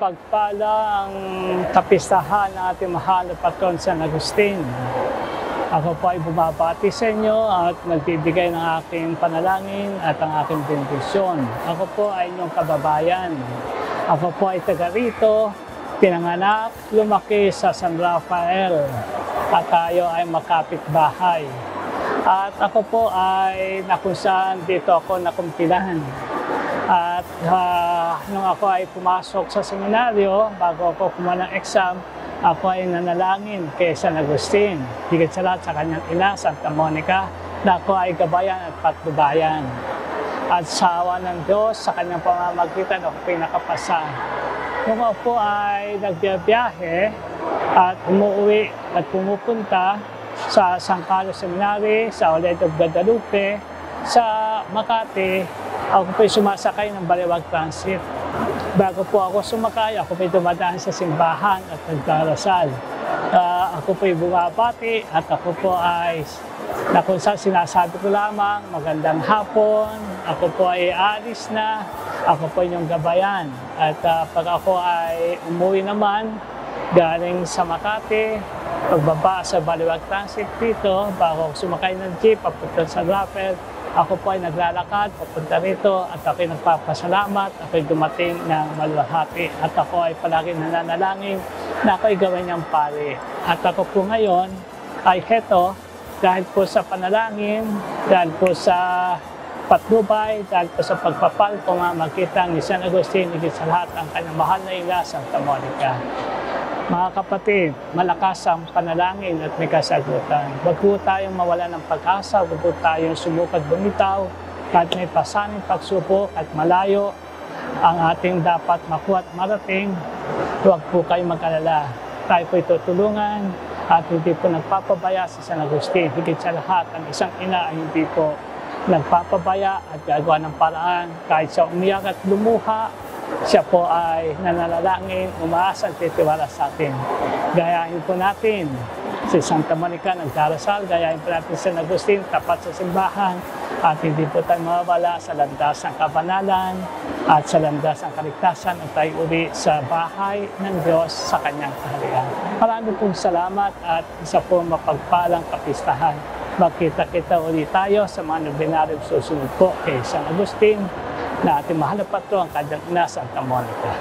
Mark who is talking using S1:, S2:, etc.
S1: mapagpalang kapistahan ng ating mahal na patron San Agustin. Ako po ay bumabati sa inyo at nagbibigay ng aking panalangin at ang aking bendisyon. Ako po ay inyong kababayan. Ako po ay taga rito, pinanganak, lumaki sa San Rafael at tayo ay makapitbahay. At ako po ay nakunsaan dito ako nakumpilan. At nung ako ay pumasok sa seminaryo, bago ako kumuha ng exam, ako ay nanalangin kay San Agustin. Higit sa lahat sa kanyang ina, Santa Monica, na ako ay gabayan at patnubayan. At sa awa ng Diyos, sa kanyang pamamagitan, ako pinakapasa. Nung ako ay nagbiyahe at umuwi at pumupunta sa San Carlos Seminary, sa Oledo Guadalupe, sa Makati, ako po'y sumasakay ng Baliwag Transit. Bago po ako sumakay, ako po'y dumadaan sa simbahan at nagdarasal. Ako po'y bumabati at ako po ay kung saan sinasabi ko lamang, magandang hapon, ako po ay aalis na, ako po inyong gabayan. At pag ako ay umuwi naman, galing sa Makati, pagbaba sa Baliwag Transit dito, bago ako sumakay ng jeep, papunta sa Rafael, ako po ay naglalakad, papunta rito at ako ay nagpapasalamat, ako ay dumating ng maluwalhati at ako ay palagi nananalangin na ako ay gawin niyang pari. At ako po ngayon ay heto dahil po sa panalangin, dahil po sa patnubay, dahil po sa pagpapal pamamagitan ni San Agustin, higit sa lahat ang kanyang mahal na ina, Santa Monica. Mga kapatid, malakas ang panalangin at may kasagutan. Huwag po tayong mawala ng pag-asa, huwag po tayong sumukad bumitaw, kahit may pasaning pagsubok at malayo ang ating dapat makuha at marating, huwag po kayong mag-alala. Tayo po itutulungan at hindi po nagpapabaya si San Agustin. Higit sa lahat, ang isang ina ay hindi po nagpapabaya at gagawa ng paraan kahit sa umiyak at lumuha, siya po ay nananalangin, umaasa at titiwala sa atin. Gayahin po natin si Santa Monica nagdarasal, gayahin po natin si San Agustin, tapat sa simbahan, at hindi po tayo mawawala sa landas ng kabanalan at sa landas ng kaligtasan at tayo uli sa bahay ng Diyos sa kanyang kaharian. Marami pong salamat at isa po mapagpalang kapistahan. Magkita-kita ulit tayo sa mga nobenaryong susunod po kay San Agustin, na ating mahal na patron, kanyang ina, Santa Monica.